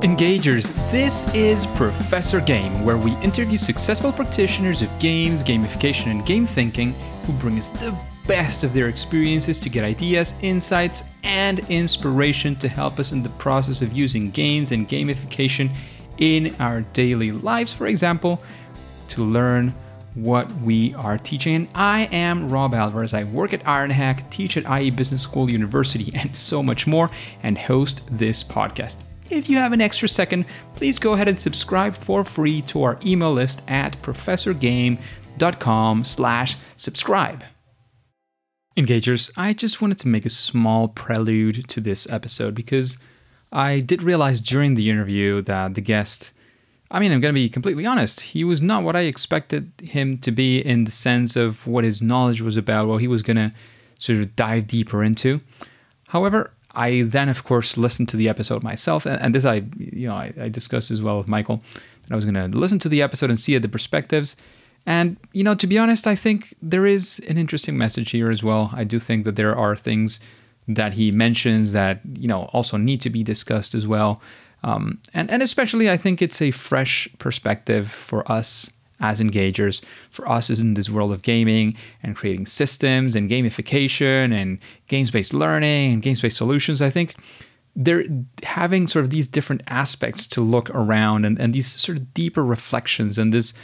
Engagers, this is Professor Game, where we interview successful practitioners of games, gamification, and game thinking who bring us the best of their experiences to get ideas, insights, and inspiration to help us in the process of using games and gamification in our daily lives. For example, to learn what we are teaching. And I am Rob Alvarez. I work at Ironhack, teach at IE Business School, University, and so much more, and host this podcast. If you have an extra second, please go ahead and subscribe for free to our email list at professorgame.com/subscribe. Engagers, I just wanted to make a small prelude to this episode because I did realize during the interview that the guest, I'm going to be completely honest, he was not what I expected him to be in the sense of what his knowledge was about, what he was going to sort of dive deeper into. However, I then, of course, listened to the episode myself, and this I discussed as well with Michael, that I was going to listen to the episode and see the perspectives. And, to be honest, I think there is an interesting message here as well. I do think that there are things that he mentions that, also need to be discussed as well. And especially, I think it's a fresh perspective for us as engagers, for us as in this world of gaming and creating systems and gamification and games-based learning and games-based solutions. I think they're having sort of these different aspects to look around and these sort of deeper reflections and this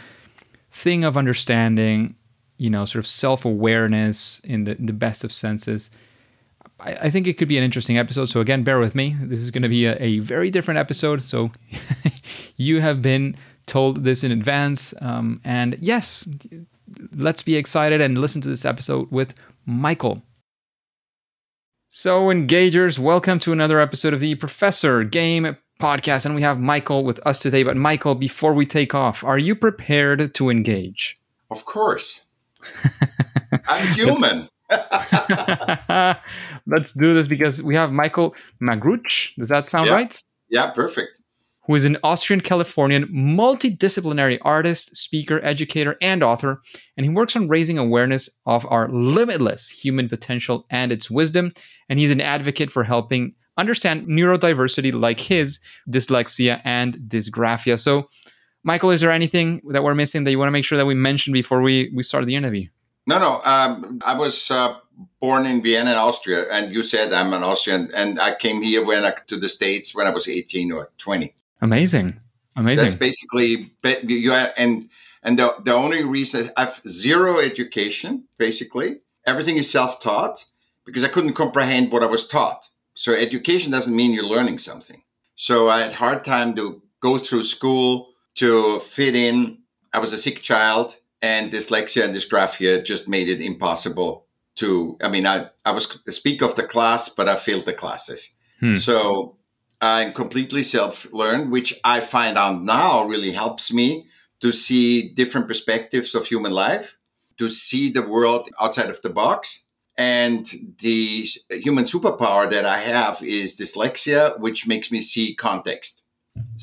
thing of understanding, sort of self-awareness in the best of senses. I think it could be an interesting episode. So again, bear with me. This is going to be a very different episode. So you have been told this in advance. And yes, let's be excited and listen to this episode with Michael. So engagers, welcome to another episode of the Professor Game podcast. And we have Michael with us today. But Michael, before we take off, are you prepared to engage? Of course. I'm human. Let's do this because we have Michaell Magrutsche. Does that sound right? Yeah, perfect. Who is an Austrian, Californian, multidisciplinary artist, speaker, educator, and author. And he works on raising awareness of our limitless human potential and its wisdom. And he's an advocate for helping understand neurodiversity like his dyslexia and dysgraphia. So, Michael, is there anything that we're missing that you want to make sure that we mention before we start the interview? No. I was born in Vienna, Austria, and you said I'm an Austrian, and I came here to the States when I was 18 or 20. Amazing. That's basically and the only reason I've zero education. Basically, everything is self-taught because I couldn't comprehend what I was taught. So education doesn't mean you're learning something. So I had a hard time to go through school to fit in. I was a sick child. And dyslexia and dysgraphia just made it impossible to, I was speak of the class, but I failed the classes. So I'm completely self-learned, which I find out now really helps me to see different perspectives of human life, to see the world outside of the box. And the human superpower that I have is dyslexia, which makes me see context.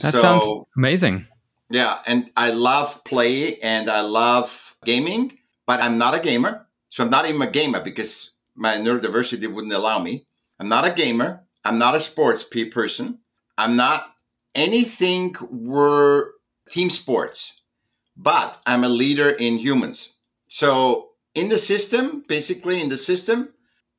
That sounds amazing. Yeah, and I love play and I love gaming, but I'm not a gamer. So I'm not even a gamer because my neurodiversity wouldn't allow me. I'm not a gamer. I'm not a sports person. I'm not anything were team sports, but I'm a leader in humans. So in the system,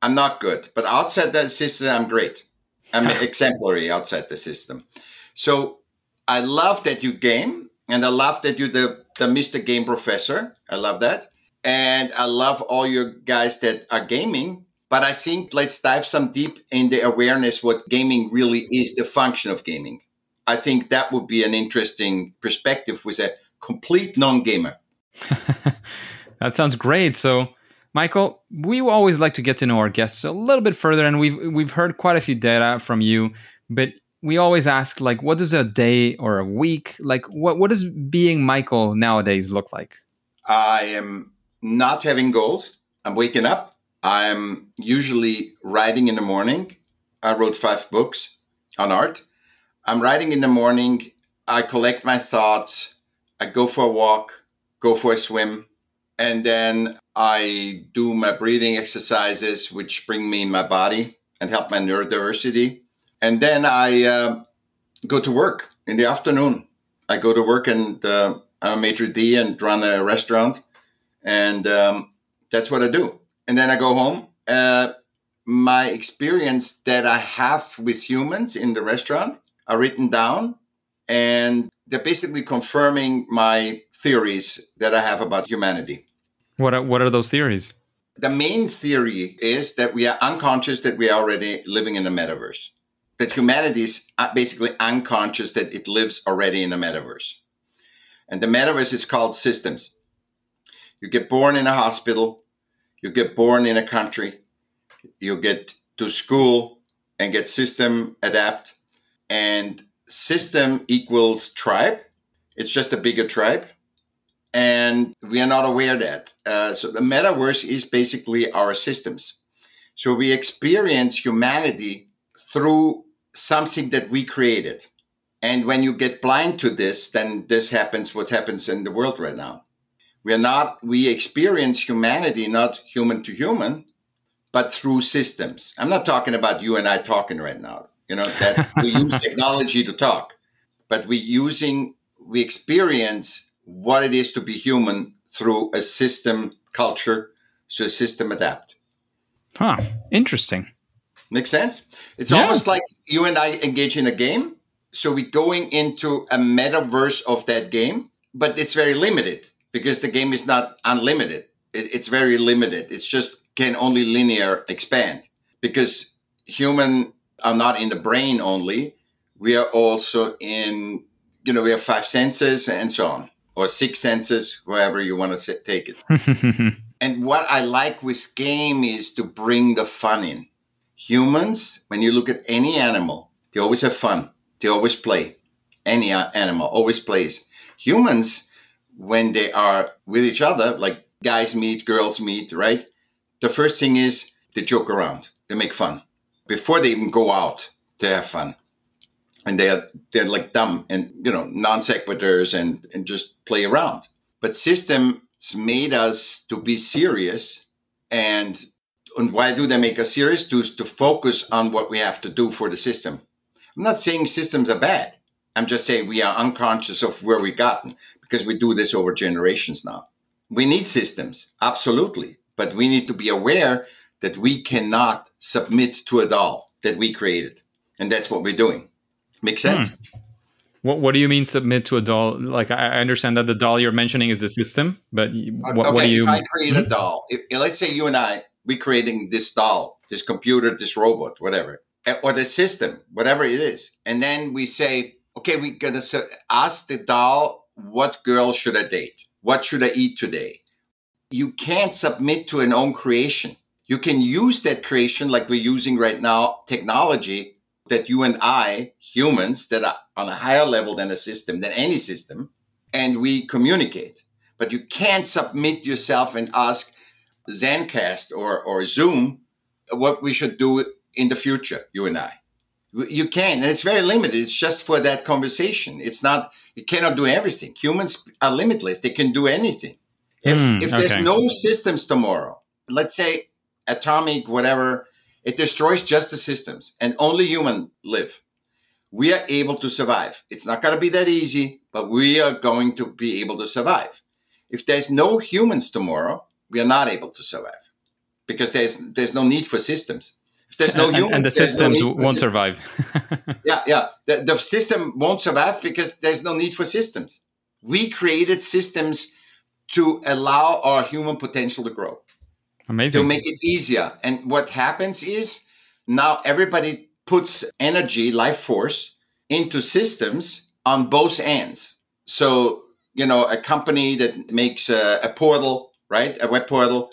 I'm not good. But outside that system, I'm great. I'm exemplary outside the system. So I love that you game, and I love that you're the Mr. Game Professor. I love that. And I love all you guys that are gaming. But I think let's dive some deep in the awareness what gaming really is, the function of gaming. I think that would be an interesting perspective with a complete non-gamer. That sounds great. So, Michael, we always like to get to know our guests a little bit further, and we've heard quite a few data from you, but we always ask, like, what does a day or a week, like, what does being Michael nowadays look like? I am not having goals. I'm waking up. I'm usually writing in the morning. I wrote 5 books on art. I'm writing in the morning. I collect my thoughts. I go for a walk, go for a swim. And then I do my breathing exercises, which bring me in my body and help my neurodiversity. And then I go to work in the afternoon. I go to work and I'm a maitre d' and run a restaurant. And that's what I do. And then I go home. My experience that I have with humans in the restaurant are written down. And they're basically confirming my theories that I have about humanity. What are those theories? The main theory is that we are unconscious that we are already living in the metaverse. That humanity is basically unconscious that it lives already in the metaverse. And the metaverse is called systems. You get born in a hospital. You get born in a country. You get to school and get system adapt. And system equals tribe. It's just a bigger tribe. And we are not aware of that. So the metaverse is basically our systems. So we experience humanity through something that we created. And when you get blind to this, then this happens, what happens in the world right now. We experience humanity, not human to human, but through systems. I'm not talking about you and I talking right now, that we use technology to talk, but we experience what it is to be human through a system culture, so a system adapt. Huh. Interesting. Makes sense? It's almost like you and I engage in a game. So we're going into a metaverse of that game, but it's very limited because the game is not unlimited. It's very limited. It's just can only linear expand because human are not in the brain only. We are also in, we have 5 senses and so on. Or 6 senses, however you want to take it. And what I like with game is to bring the fun in. Humans, when you look at any animal, they always have fun. They always play. Any animal always plays. Humans, when they are with each other, like guys meet, girls meet, right? The first thing is they joke around. They make fun. Before they even go out, they have fun. And they're like dumb and, non sequiturs and just play around. But systems made us to be serious. And why do they make us serious? To focus on what we have to do for the system. I'm not saying systems are bad. I'm just saying we are unconscious of where we've gotten because we do this over generations now. We need systems, absolutely. But we need to be aware that we cannot submit to a doll that we created. And that's what we're doing. Makes sense? What do you mean submit to a doll? Like, I understand that the doll you're mentioning is the system, but what do you... If I create a doll, let's say you and I, we're creating this doll, this computer, this robot, whatever, or the system, whatever it is. And then we say, okay, we're going to ask the doll, what girl should I date? What should I eat today? You can't submit to an own creation. You can use that creation like we're using right now, technology, that you and I, humans that are on a higher level than a system, than any system, and we communicate. But you can't submit yourself and ask Zencast or Zoom what we should do in the future, you and I. You can, and it's very limited. It's just for that conversation. It's not, you cannot do everything. Humans are limitless. They can do anything. If there's no systems tomorrow, let's say atomic, whatever, it destroys just the systems and only humans live. We are able to survive. It's not going to be that easy, but we are going to be able to survive. If there's no humans tomorrow, we are not able to survive because there's no need for systems. If there's no humans, and the systems won't survive. Yeah. The system won't survive because there's no need for systems. We created systems to allow our human potential to grow. Amazing. To make it easier. And what happens is now everybody puts energy, life force into systems on both ends. So, a company that makes a portal, right? A web portal,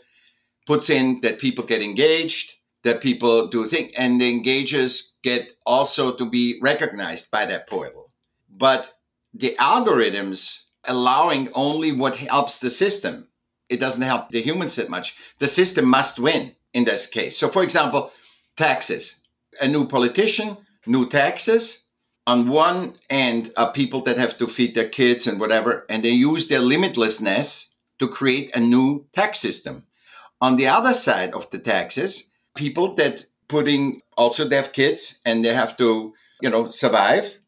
puts in that people get engaged, that people do things, and the engagers get also to be recognized by that portal. But the algorithms allowing only what helps the system. It doesn't help the humans that much. The system must win in this case. So, for example, taxes. A new politician, new taxes. On one end are people that have to feed their kids and whatever, and they use their limitlessness to create a new tax system. On the other side of the taxes, people that they have kids and they have to, survive.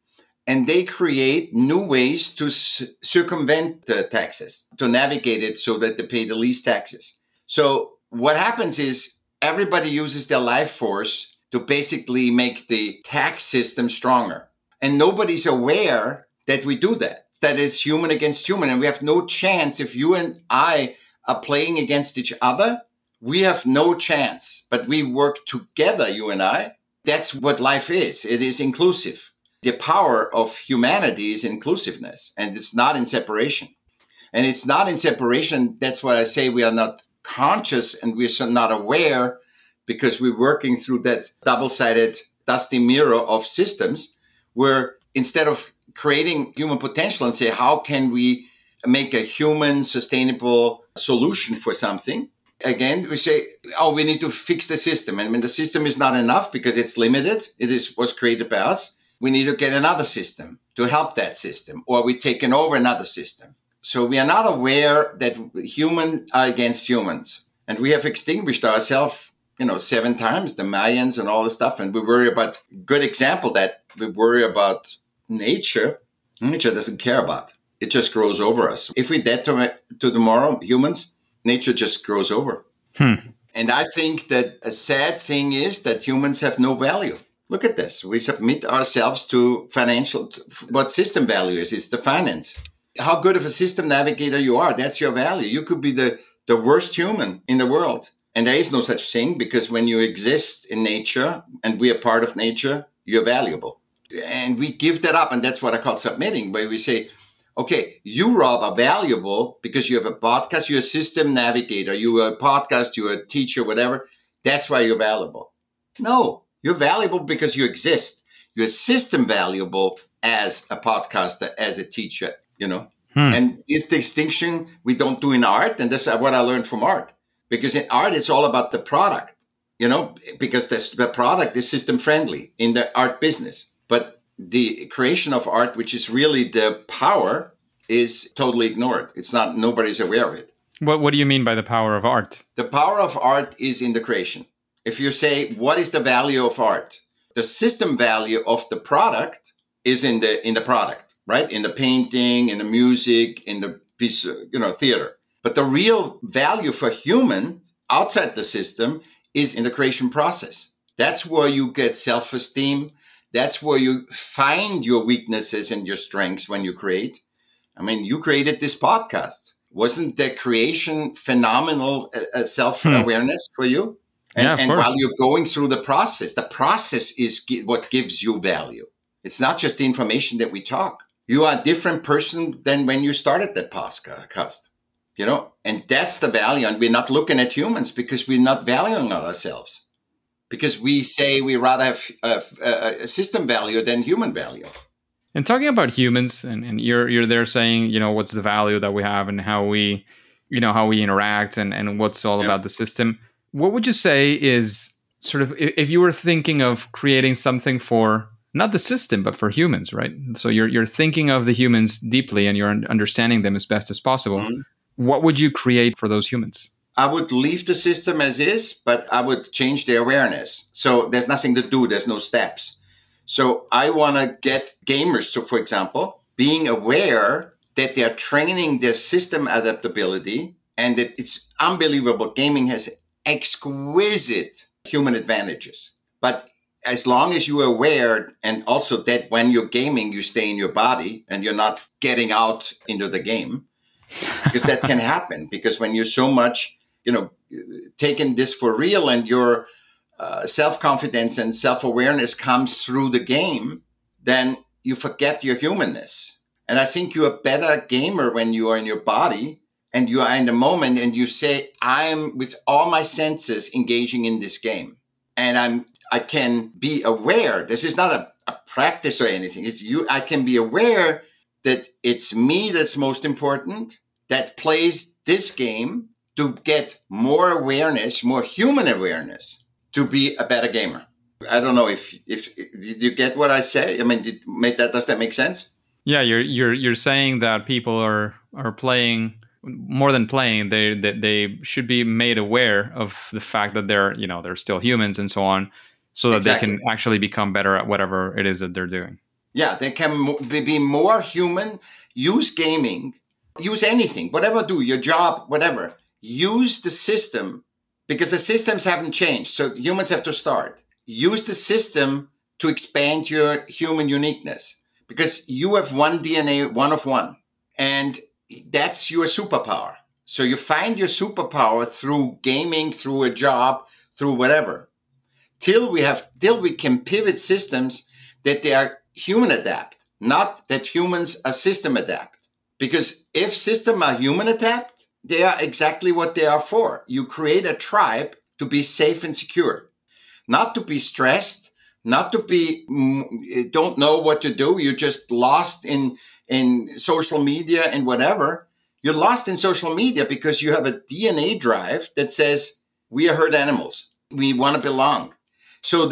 and they create new ways to circumvent the taxes, to navigate it so that they pay the least taxes. So what happens is everybody uses their life force to basically make the tax system stronger. And nobody's aware that we do that. That is human against human. And we have no chance. If you and I are playing against each other, we have no chance. But we work together, you and I. That's what life is. It is inclusive. The power of humanity is inclusiveness, and it's not in separation. And it's not in separation. That's why I say we are not conscious and we're not aware, because we're working through that double-sided dusty mirror of systems where instead of creating human potential and say, how can we make a human sustainable solution for something? Again, we say, oh, we need to fix the system. And when the system is not enough because it's limited, was created by us, we need to get another system to help that system, or we're taking over another system. So we are not aware that humans are against humans. And we have extinguished ourselves, 7 times, the Mayans and all the stuff. And we worry about, good example that we worry about nature. Nature doesn't care about. It just grows over us. If we dead to tomorrow, humans, nature just grows over. And I think that a sad thing is that humans have no value. Look at this. We submit ourselves to what system value is. It's the finance. How good of a system navigator you are, that's your value. You could be the worst human in the world. And there is no such thing, because when you exist in nature and we are part of nature, you're valuable. And we give that up. And that's what I call submitting, where we say, okay, you, Rob, are valuable because you have a podcast, you're a system navigator, you're a podcast, you're a teacher, whatever. That's why you're valuable. No, you're valuable because you exist. You're system valuable as a podcaster, as a teacher, And this distinction we don't do in art. And that's what I learned from art. Because in art, it's all about the product, because the product is system friendly in the art business. But the creation of art, which is really the power, is totally ignored. Nobody's aware of it. What do you mean by the power of art? The power of art is in the creation. If you say, what is the value of art? The system value of the product is in the product, right? In the painting, in the music, in the piece of, theater. But the real value for human outside the system is in the creation process. That's where you get self-esteem. That's where you find your weaknesses and your strengths when you create. I mean, you created this podcast. Wasn't the creation phenomenal self-awareness for you? And while you're going through the process is what gives you value. It's not just the information that we talk. You are a different person than when you started that podcast. And that's the value. And we're not looking at humans because we're not valuing ourselves. Because we say we rather have a system value than human value. And talking about humans, and you're there saying, what's the value that we have and how we interact and what's all about the system. What would you say is sort of, if you were thinking of creating something for not the system, but for humans, right? So you're thinking of the humans deeply and you're understanding them as best as possible. Mm-hmm. What would you create for those humans? I would leave the system as is, but I would change the awareness. So there's nothing to do. There's no steps. So I want to get gamers, so for example, being aware that they're training their system adaptability and that it's unbelievable. Gaming has exquisite human advantages. But as long as you are aware, and also that when you're gaming, you stay in your body and you're not getting out into the game, because that can happen. Because when you're so much, taking this for real and your self-confidence and self-awareness comes through the game, then you forget your humanness. And I think you're a better gamer when you are in your body and you are in the moment and you say, I'm with all my senses engaging in this game. And I can be aware. This is not a practice or anything. I can be aware that it's me that's most important, that plays this game to get more awareness, more human awareness, to be a better gamer. I don't know if you get what I say. I mean, does that make sense? Yeah, you're saying that people are playing more than playing. They should be made aware of the fact that they're still humans and so on, so that Exactly. They can actually become better at whatever it is that they're doing. Yeah, they can be more human. Use gaming, use anything, whatever do, your job, whatever. Use the system because the systems haven't changed. So humans have to start. Use the system to expand your human uniqueness because you have one DNA, one of one. And that's your superpower. So you find your superpower through gaming, through a job, through whatever. Till we can pivot systems that they are human adapt, not that humans are system adapt. Because if systems are human adapt, they are exactly what they are for. You create a tribe to be safe and secure, not to be stressed, not to be don't know what to do. You're just lost in social media and whatever. You're lost in social media because you have a DNA drive that says we are herd animals. We want to belong. So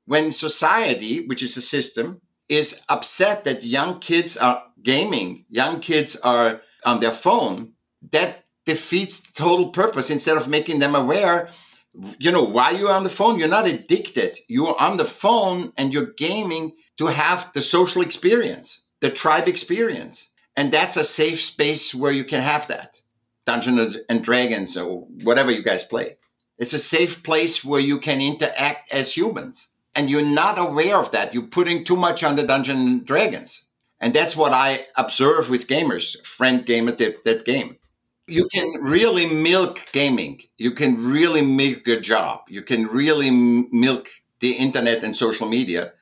when society, which is a system, is upset that young kids are gaming, young kids are on their phone, that defeats the total purpose. Instead of making them aware, why you're on the phone, you're not addicted. You're on the phone and you're gaming to have the social experience, the tribe experience. And that's a safe space where you can have that. Dungeons and Dragons or whatever you guys play. It's a safe place where you can interact as humans. And you're not aware of that. You're putting too much on the Dungeons and Dragons. And that's what I observe with gamers, friend gamer, that game. You can really milk gaming. You can really milk your job. You can really milk the internet and social media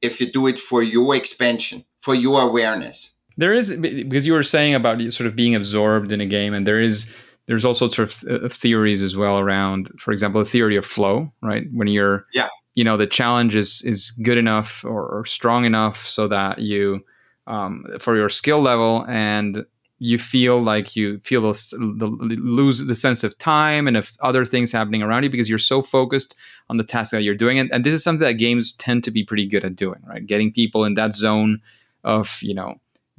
if you do it for your expansion, for your awareness. There is, because you were saying about sort of being absorbed in a game, and there's also sort of theories as well around, for example, the theory of flow, right? When you're, the challenge is good enough or strong enough so that you, for your skill level, and you feel like you lose the sense of time and of other things happening around you because you're so focused on the task that you're doing. And this is something that games tend to be pretty good at doing, right? Getting people in that zone of,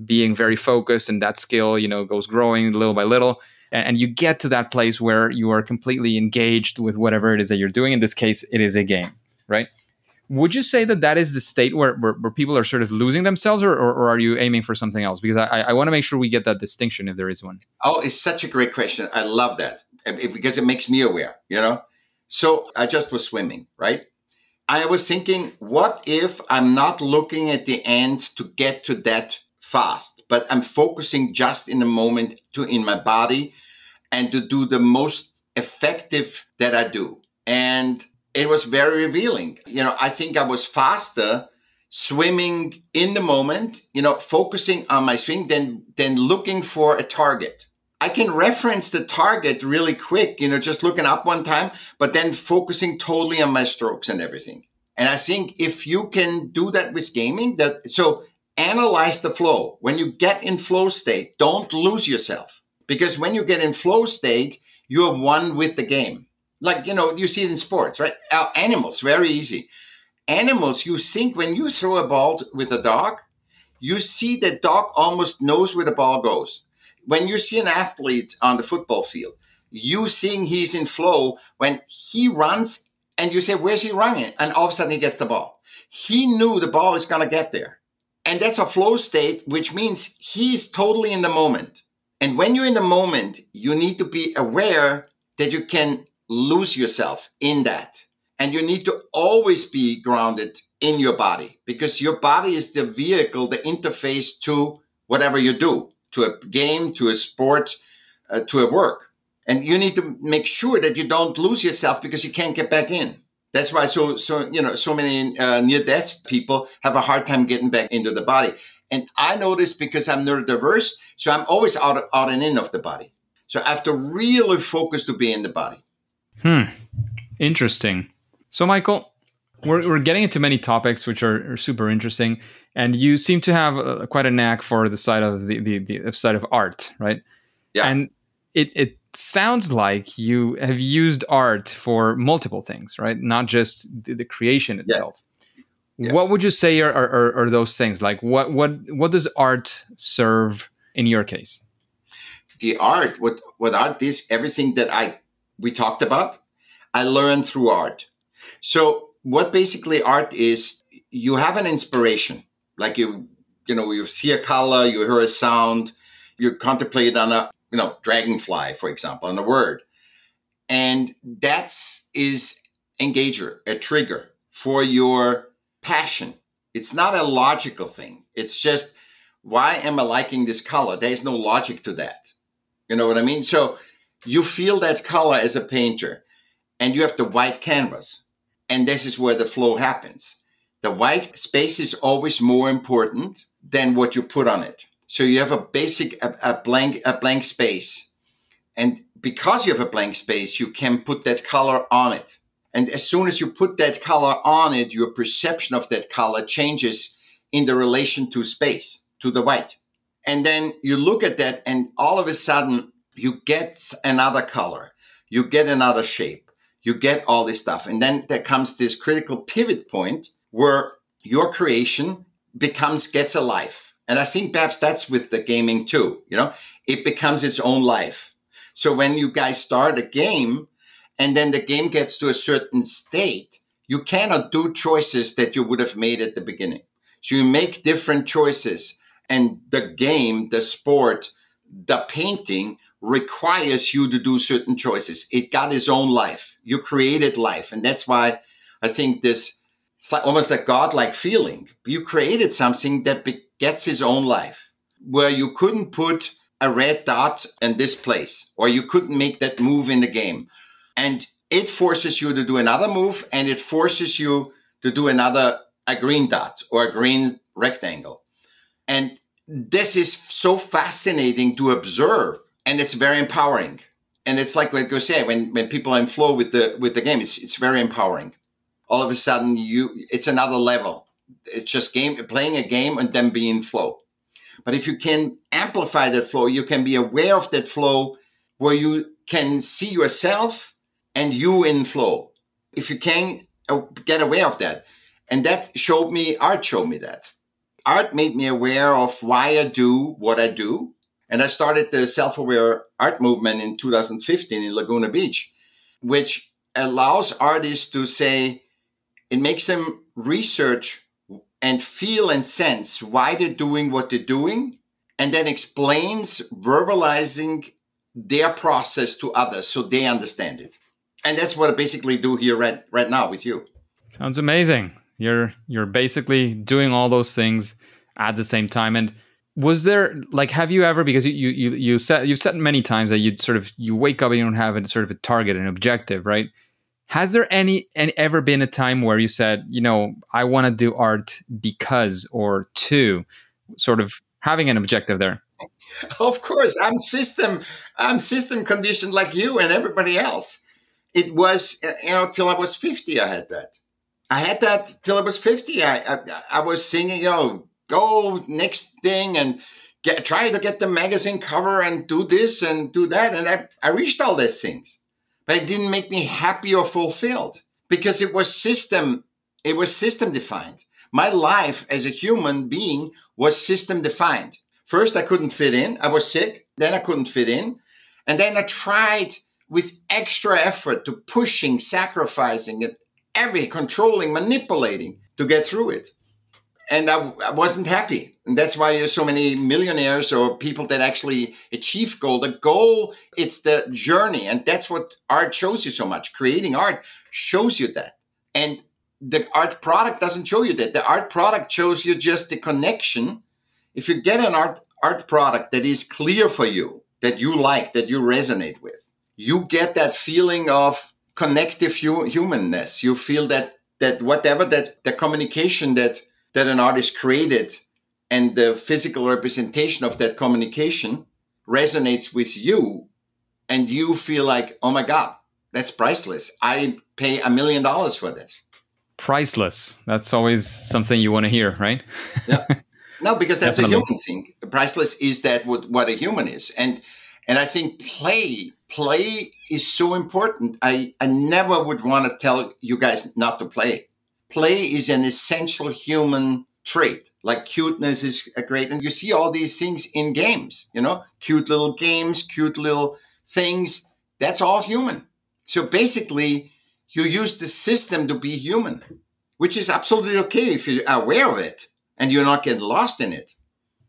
being very focused, and that skill, goes growing little by little. And you get to that place where you are completely engaged with whatever it is that you're doing. In this case, it is a game, right? Would you say that is the state where people are sort of losing themselves, or are you aiming for something else? Because I want to make sure we get that distinction if there is one. Oh, it's such a great question. I love that because it makes me aware, So I just was swimming, right? I was thinking, what if I'm not looking at the end to get to that fast, but I'm focusing just in the moment in my body and to do the most effective that I do. And it was very revealing. I think I was faster swimming in the moment, focusing on my swim than looking for a target. I can reference the target really quick, just looking up one time, but then focusing totally on my strokes and everything. And I think if you can do that with gaming, so analyze the flow. When you get in flow state, don't lose yourself. Because when you get in flow state, you're one with the game. Like, you see it in sports, right? Animals, very easy. Animals, you think when you throw a ball with a dog, you see the dog almost knows where the ball goes. When you see an athlete on the football field, you seeing he's in flow when he runs and you say, where's he running? And all of a sudden he gets the ball. He knew the ball is going to get there. And that's a flow state, which means he's totally in the moment. And when you're in the moment, you need to be aware that you can lose yourself in that. And you need to always be grounded in your body because your body is the vehicle, the interface to whatever you do, to a game, to a sport, to a work. And you need to make sure that you don't lose yourself because you can't get back in. That's why so many near-death people have a hard time getting back into the body. And I know this because I'm neurodiverse, so I'm always out and in of the body. So I have to really focus to be in the body. Interesting. So, Michael, we're getting into many topics which are super interesting, and you seem to have quite a knack for the side of the side of art, right? Yeah. And it sounds like you have used art for multiple things, right? Not just the creation itself. Yes. Yeah. What would you say are those things? Like what does art serve in your case? The art, what art is, everything that we talked about, I learned through art. So what basically art is, you have an inspiration. Like you see a color, you hear a sound, you contemplate on a, dragonfly, for example, on a word. And that is engager, a trigger for your passion. It's not a logical thing. It's just, why am I liking this color? There's no logic to that. You know what I mean? So you feel that color as a painter, and you have the white canvas. And this is where the flow happens. The white space is always more important than what you put on it. So you have a blank space. And because you have a blank space, you can put that color on it. And as soon as you put that color on it, your perception of that color changes in the relation to space, to the white. And then you look at that, and all of a sudden you get another color, you get another shape, you get all this stuff. And then there comes this critical pivot point where your creation gets alive. And I think perhaps that's with the gaming too. It becomes its own life. So when you guys start a game and then the game gets to a certain state, you cannot do choices that you would have made at the beginning. So you make different choices, and the game, the sport, the painting requires you to do certain choices. It got its own life. You created life. And that's why I think it's like almost a godlike feeling. You created something that gets its own life, where you couldn't put a red dot in this place, or you couldn't make that move in the game. And it forces you to do another move, and it forces you to do a green dot or a green rectangle. And this is so fascinating to observe, and it's very empowering. And it's like what you say, when people are in flow with the game, it's very empowering. All of a sudden, it's another level. It's just playing a game and then being in flow. But if you can amplify that flow, you can be aware of that flow, where you can see yourself and you in flow. If you can get aware of that. And art showed me that. Art made me aware of why I do what I do. And I started the self-aware art movement in 2015 in Laguna Beach, which allows artists to say, it makes them research and feel and sense why they're doing what they're doing, and then explains, verbalizing their process to others so they understand it. And that's what I basically do here right now with you. Sounds amazing. You're basically doing all those things at the same time. And was there, like, have you ever, because you've said many times that you wake up and you don't have a sort of a target, an objective, right? Has there ever been a time where you said, I want to do art because, or to, sort of having an objective there? Of course, I'm system conditioned like you and everybody else. It was, till I was 50, I had that. Till I was 50. I was singing, go next thing and try to get the magazine cover and do this and do that. And I reached all these things, but it didn't make me happy or fulfilled, because it was system defined. My life as a human being was system defined. First, I couldn't fit in. I was sick. Then I couldn't fit in. And then I tried with extra effort to pushing, sacrificing it, controlling, manipulating to get through it. And I wasn't happy. And that's why there's so many millionaires or people that actually achieve goal. The goal, it's the journey. And that's what art shows you so much. Creating art shows you that. And the art product doesn't show you that. The art product shows you just the connection. If you get an art product that is clear for you, that you like, that you resonate with, you get that feeling of connective humanness. You feel that whatever that the communication that an artist created and the physical representation of that communication resonates with you, and you feel like, oh my God, that's priceless. I pay $1 million for this. Priceless. That's always something you want to hear, right? Yeah. No, because that's Definitely. a human thing. Priceless is that what a human is. And I think play is so important. I never would want to tell you guys not to play. Play is an essential human trait. Like cuteness is great. And you see all these things in games, cute little games, cute little things. That's all human. So basically, you use the system to be human, which is absolutely okay if you're aware of it. and you're not getting lost in it.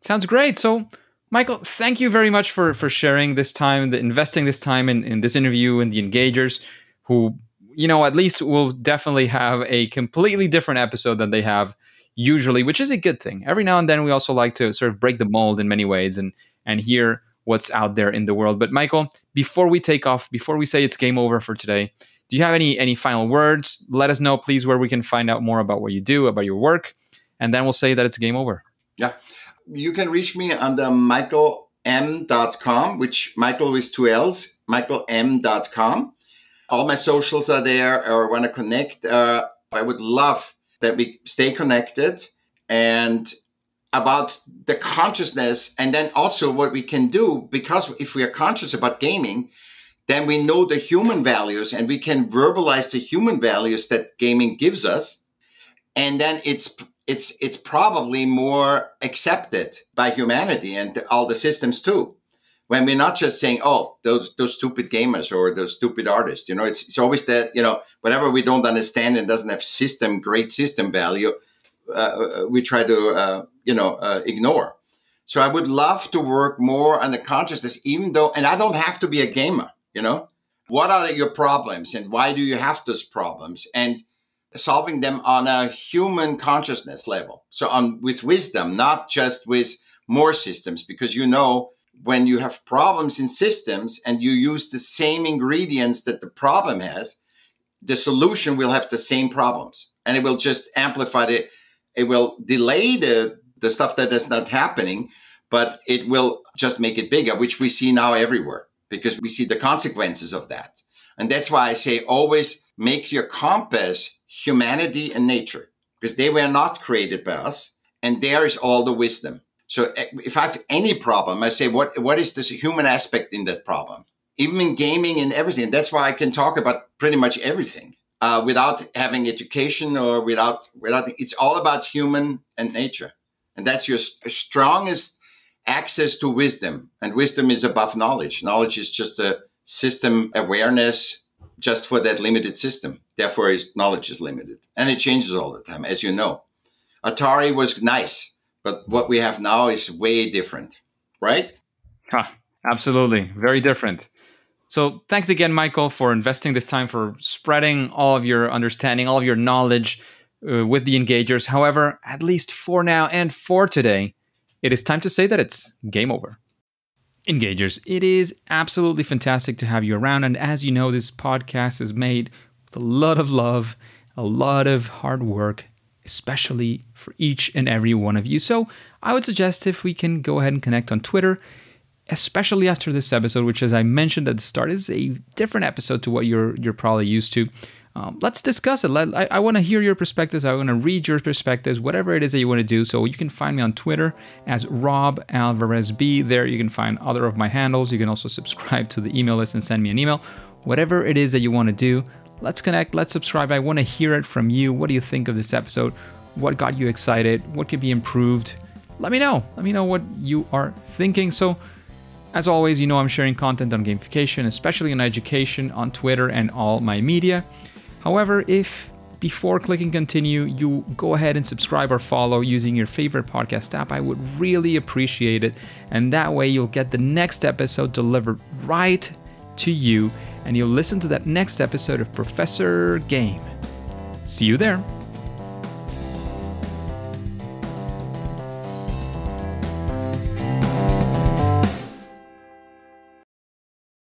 Sounds great. So, Michael, thank you very much for sharing this time, investing this time in this interview and the engagers who, at least will definitely have a completely different episode than they have usually, which is a good thing. Every now and then we also like to sort of break the mold in many ways and hear what's out there in the world. But Michael, before we take off, before we say it's game over for today, do you have any final words? Let us know, please, where we can find out more about what you do, about your work, and then we'll say that it's game over. Yeah. You can reach me on the michaellm.com, which Michael with 2 L's, michaellm.com. All my socials are there, or want to connect. I would love that we stay connected, and about the consciousness, and then also what we can do, because if we are conscious about gaming, then we know the human values and we can verbalize the human values that gaming gives us. And then it's probably more accepted by humanity and all the systems too. When we're not just saying, oh, those stupid gamers or those stupid artists, it's always that, whatever we don't understand and doesn't have great system value, we try to, ignore. So I would love to work more on the consciousness, and I don't have to be a gamer, What are your problems and why do you have those problems? And solving them on a human consciousness level. So with wisdom, not just with more systems, because when you have problems in systems and you use the same ingredients that the problem has, the solution will have the same problems, and it will just amplify it will delay the stuff that is not happening, but it will just make it bigger, which we see now everywhere because we see the consequences of that. And that's why I say always make your compass humanity and nature, because they were not created by us, and there is all the wisdom. So if I have any problem, I say, what is this human aspect in that problem? Even in gaming and everything. That's why I can talk about pretty much everything without having education or without. It's all about human and nature. And that's your strongest access to wisdom. And wisdom is above knowledge. Knowledge is just a system awareness just for that limited system. Therefore, knowledge is limited. And it changes all the time, as you know. Atari was nice, but what we have now is way different, right? Absolutely. Very different. So thanks again, Michael, for investing this time, for spreading all of your understanding, all of your knowledge with the engagers. However, at least for now and for today, it is time to say that it's game over. Engagers, it is absolutely fantastic to have you around. And as you know, this podcast is made with a lot of love, a lot of hard work, especially for each and every one of you. So I would suggest if we can go ahead and connect on Twitter, especially after this episode, which, as I mentioned at the start, is a different episode to what you're probably used to. Let's discuss it. I want to hear your perspectives. I want to read your perspectives, whatever it is that you want to do. So you can find me on Twitter as Rob Alvarez B. There you can find other of my handles. You can also subscribe to the email list and send me an email. Whatever it is that you want to do, let's connect, let's subscribe. I want to hear it from you. What do you think of this episode? What got you excited? What could be improved? Let me know. Let me know what you are thinking. So as always, I'm sharing content on gamification, especially on education, on Twitter and all my media. However, if before clicking continue, you go ahead and subscribe or follow using your favorite podcast app, I would really appreciate it. And that way you'll get the next episode delivered right to you, and you'll listen to that next episode of Professor Game. See you there.